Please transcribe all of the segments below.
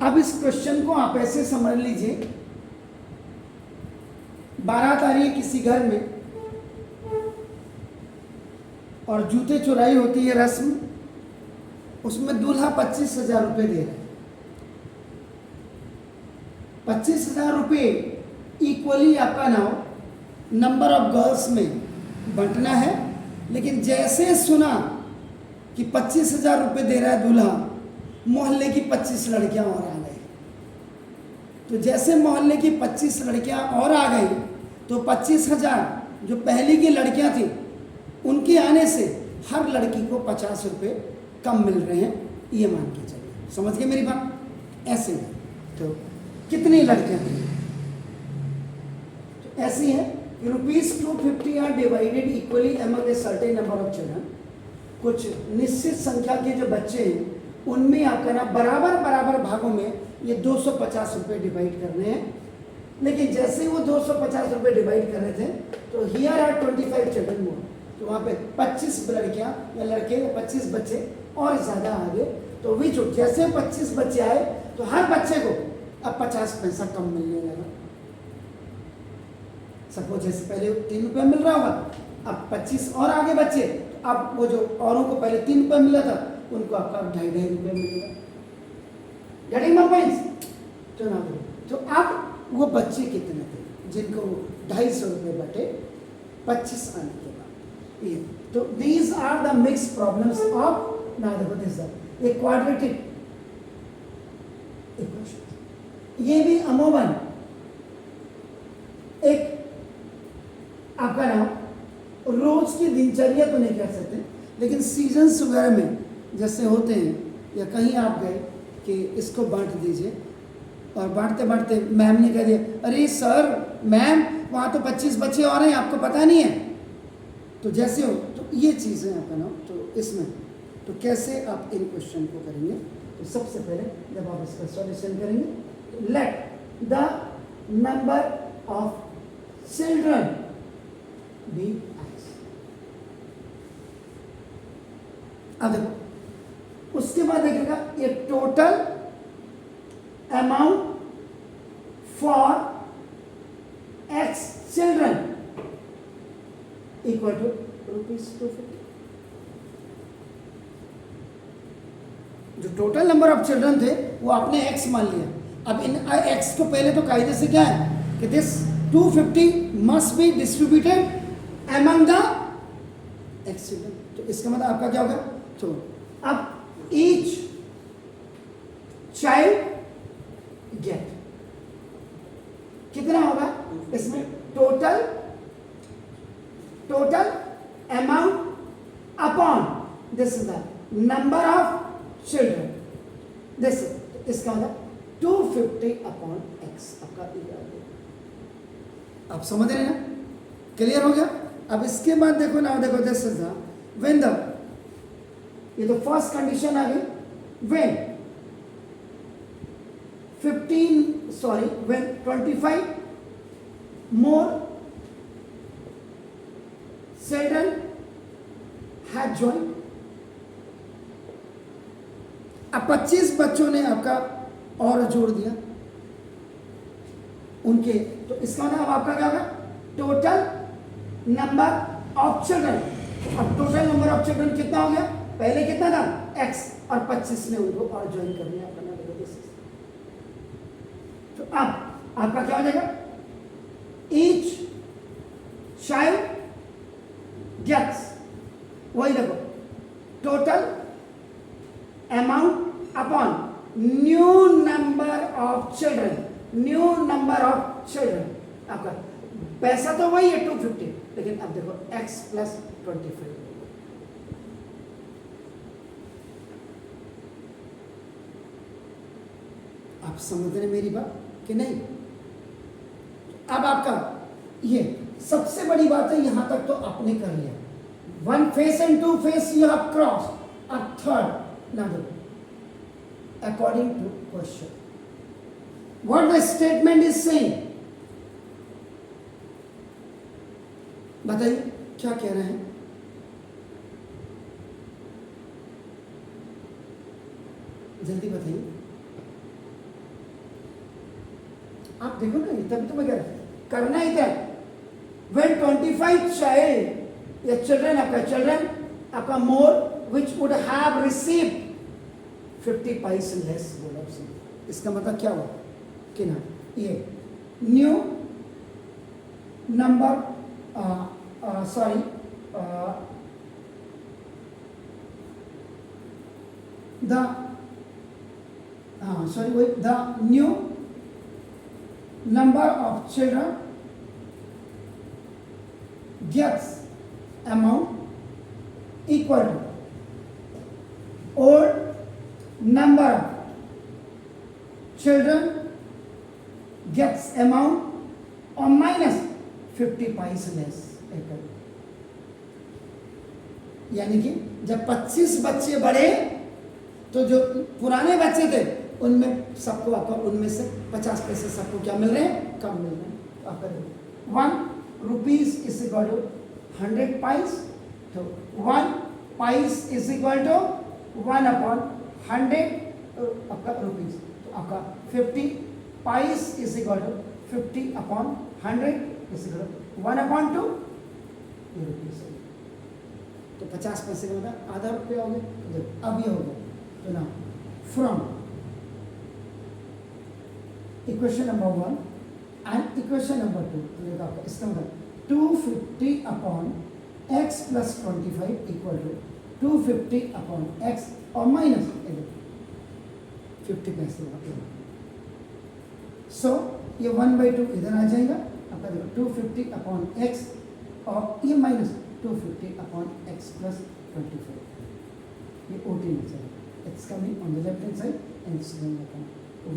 अब इस क्वेश्चन को आप ऐसे समझ लीजिए, बारात आ रही है किसी घर में और जूते चुराई होती है रस्म, उसमें दूल्हा 25,000 रुपये दे रहा है। 25,000 रुपये इक्वली आपका नाम नंबर ऑफ गर्ल्स में बंटना है। लेकिन जैसे सुना कि 25,000 रुपये दे रहा है दूल्हा, मोहल्ले की 25 लड़कियां और आ गई। तो जैसे मोहल्ले की 25 लड़कियां और आ गई तो 25,000 जो पहली की लड़कियां थी उनके आने से हर लड़की को 50 रुपये कम मिल रहे हैं, ये मान के चलिए। समझ गए मेरी बात? ऐसे ही तो कितनी लड़कियां थी? तो ऐसी है कि ₹250 are divided equally among a certain number of children. कुछ निश्चित संख्या के जो बच्चे हैं उनमें आपका ना बराबर बराबर भागों में ये 250 रुपये डिवाइड करने हैं। लेकिन जैसे ही वो 250 रुपये डिवाइड कर रहे थे तो हियर आर 25 चिल्ड्रन मोर, तो वहाँ पे 25 लड़कियाँ या लड़के या 25 बच्चे और ज़्यादा आ गए। तो वी जो जैसे 25 बच्चे आए तो हर बच्चे को अब 50 पैसा कम मिलने लगा। सपोज जैसे पहले 3 रुपये मिल रहा होगा, अब 25 और आगे बच्चे, तो अब वो जो औरों को पहले 3 रुपये मिला था उनको आपका 2.5 रुपये मिलेगा। Getting my points? तो ना तो अब वो बच्चे कितने थे जिनको 250 रुपये बटे 25 आने के बाद ये। तो these are the mix problems of ना देखो दिस ए क्वाड्रेटिक इक्वेशन। ये भी अमूमन एक आपका नाम रोज की दिनचर्या तो नहीं कह सकते, लेकिन सीजन्स वगैरह में जैसे होते हैं या कहीं आप गए कि इसको बांट दीजिए और बांटते बांटते मैम ने कह दिया अरे सर मैम वहाँ तो 25 बच्चे और हैं, आपको पता नहीं है। तो जैसे हो तो ये चीज़ें आपका नाम तो इसमें तो कैसे आप इन क्वेश्चन को करेंगे? तो सबसे पहले जब आप इसका सॉल्यूशन करेंगे, let the number of children be X. अब देखो उसके बाद देखिएगा ये total amount for X children equal to ₹250। जो टोटल नंबर ऑफ चिल्ड्रन थे वो आपने एक्स मान लिया। अब इन एक्स को पहले तो कायदे से क्या है कि this 250 must be distributed among the x children. तो इसका मतलब आपका क्या होगा? तो अब ईच चाइल्ड गेट कितना होगा इसमें? Total amount upon this is the number of children, this इसका मतलब 250 अपॉन एक्स आपका आप समझ रहे हैं ना? क्लियर हो गया? अब इसके बाद देखो ना, देखो this is the when the ये तो फर्स्ट कंडीशन आ गई, when 25 more children had joined। अब 25 बच्चों ने आपका और जोड़ दिया उनके, तो इसका मतलब आपका क्या होगा? Total number of children. अब टोटल नंबर ऑफ चिल्ड्रन कितना हो गया? पहले कितना था? x, और 25 ने उनको और ज्वाइन कर लिया अपना। तो अब आपका क्या हो जाएगा? ईच चाइल्ड गेट्स, वही देखो total amount upon new number of children. New number of children आपका पैसा तो वही है 250, लेकिन अब देखो x प्लस 25। आप समझ रहे मेरी बात कि नहीं? अब आपका ये सबसे बड़ी बात है, यहां तक तो आपने कर लिया। 1 phase and 2 phase you have cross. अब third number according to question what the statement is saying, बताइए क्या कह रहे हैं? जल्दी बताइए। आप देखो ना, तभी तो मैं कह रहा हूं, करना ही था। when 25 child या चिल्ड्रन आपका मोर which would have received 50 पैसे लेस बोला उसने। इसका मतलब क्या हुआ कि ना, ये new number sorry the new number of children gets amount equal to old number of children gets amount or minus 50 पैसे लेस। यानी कि जब 25 बच्चे बढ़े तो जो पुराने बच्चे थे उनमें सबको आपका, उनमें से 50 पैसे सबको क्या मिल रहे हैं, कम मिल रहे हैं। आपका 1 रुपीज इज इक्वल टू 100 पैस, तो 1 पैस इज इक्वल टू 1 अपॉन 100 आपका रुपीज, तो आपका 50 paise is equal to 50 upon 100 is equal to 1 upon 2 rupees. तो 50 पैसे का मतलब आधा रुपया हो गया। अब ये हो गया, तो ना from equation number 1 and equation number 2, तो देखो आपका इसका मतलब 250 upon x plus 25 equal to 250 upon x और माइनस 50 पैसे। सो ये 1/2 इधर आ जाएगा आपका, देखो 250 अपॉन x और ये माइनस 250 अपॉन x प्लस 25, ये OT में चलेगा। It's coming on the left hand side and it's going upon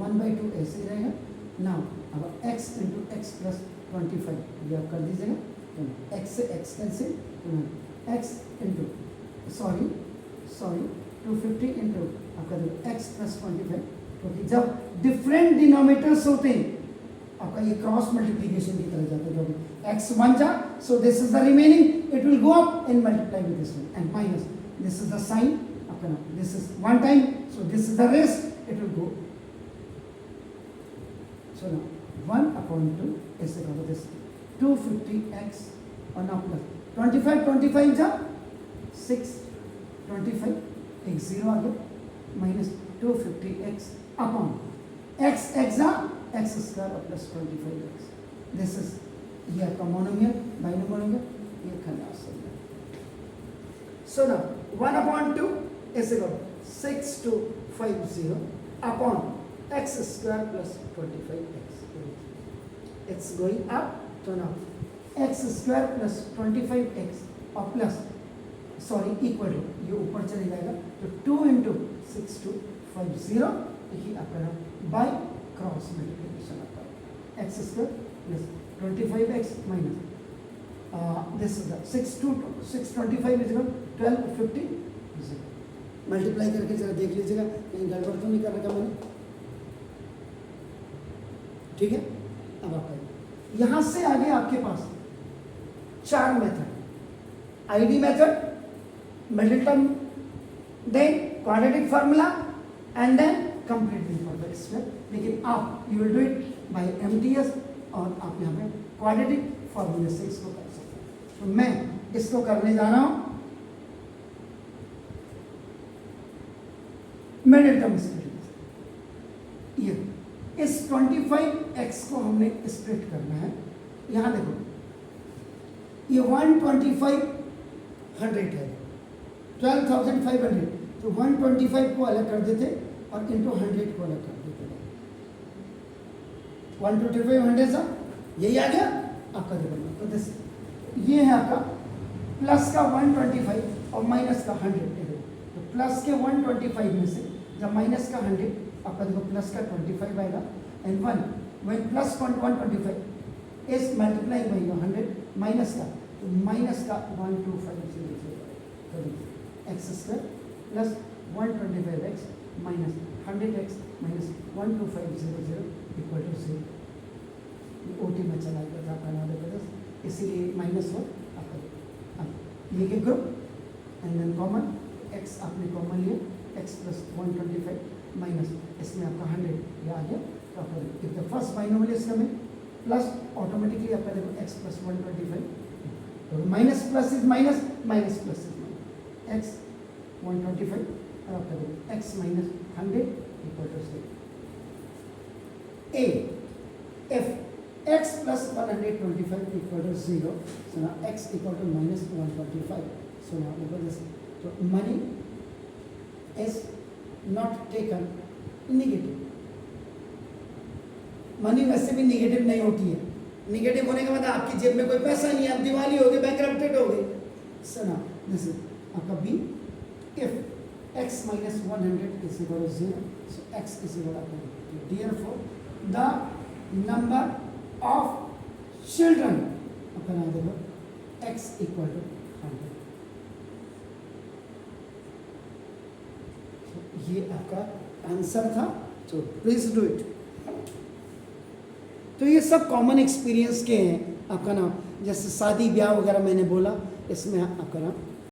1/2 ऐसे ही रहेगा। Now अब x into x plus 25 ये आप कर दीजिएगा, तो x से x कैंसिल, तो x into सॉरी 250 into आपका x plus 25, क्योंकि जब डिफरेंट डिनोमिनेटर्स होते हैं आपका ये क्रॉस मल्टीप्लिकेशन की तरह जाता है, क्योंकि x 1 जा, so this is the remaining, it will go up and multiply with this one, and minus this is the sign, this is 1 time, so this is the rest, it will go. So now 1 upon 2 is equal to this 250x और now plus 25 जा 6 25 एक 0 आ गया minus 250x upon x जा x square और plus 25x. This is ये आपका monomial, binomial, ये खंडास हो गया। So now 1 upon 2 is equal to 6250 upon x square plus 25x. It's going up, so now x square plus 25x और plus sorry equal to, ये ऊपर चले जाएगा, तो 2 into 6250 ये आपका बाय क्रॉस मल्टीप्लिकेशन आपका x square plus 25x minus this is the 625 is equal 1250 multiply करके जरा देख लीजिएगा कहीं गड़बड़ तो नहीं कर रखा मैंने, ठीक है। अब आपका यहां से आगे आपके पास 4 method, ID method, middle term, then quadratic formula and then complete formula square, लेकिन आप you will do it by MTS और आप यहाँ पे क्वाड्रेटिक फार्मूले से इसको कर सकते हैं। तो मैं इसको करने जा रहा हूं मिडिल टर्म स्प्लिट। ये इस 25x को हमने स्प्लिट करना है। यहां देखो ये 125 100 है, 12,500, तो 125 को अलग कर देते और इंटू 100 को अलग कर देते। 125 100 सा यही आ गया आपका, देखो तो दिस ये है आपका प्लस का 125 और माइनस का 100। तो प्लस के 125 में से जब माइनस का 100 आपका देखो प्लस का 25 आएगा, and 1 when plus 125 is multiplying by 100 minus का, तो माइनस का 1250 X square plus 125x minus 100x minus 12500 equal to 0। ओटी में चला गया था आपका नाम, इसीलिए माइनस हो आपका। अब ये के group and then common x आपने कॉमन लिया, x प्लस 125 माइनस इसमें आपका 100 ये आ गया तो आपका if the first binomial is coming plus automatically आपका देखो x प्लस 125, तो minus plus is minus, minus plus is minus, x 125 और आपका देखो x minus 100 equal to 0. A if x plus 125 equal to 0, so now x equal to minus 125. So now look at this. So money is not taken negative. Money वैसे भी negative नहीं होती है. Negative होने का मतलब आपकी जेब में कोई पैसा नहीं है, आप दिवाली हो गए, बैंकरप्टेड हो गए. So now this is आपका B. If x minus 100 is equal to 0, so x is equal to, therefore the number of children आपका नाम देखो x equal to 100. so, ये आपका आंसर था. तो प्लीज डू इट. तो ये सब कॉमन एक्सपीरियंस के हैं. आपका नाम जैसे शादी ब्याह वगैरह मैंने बोला, इसमें आपका नाम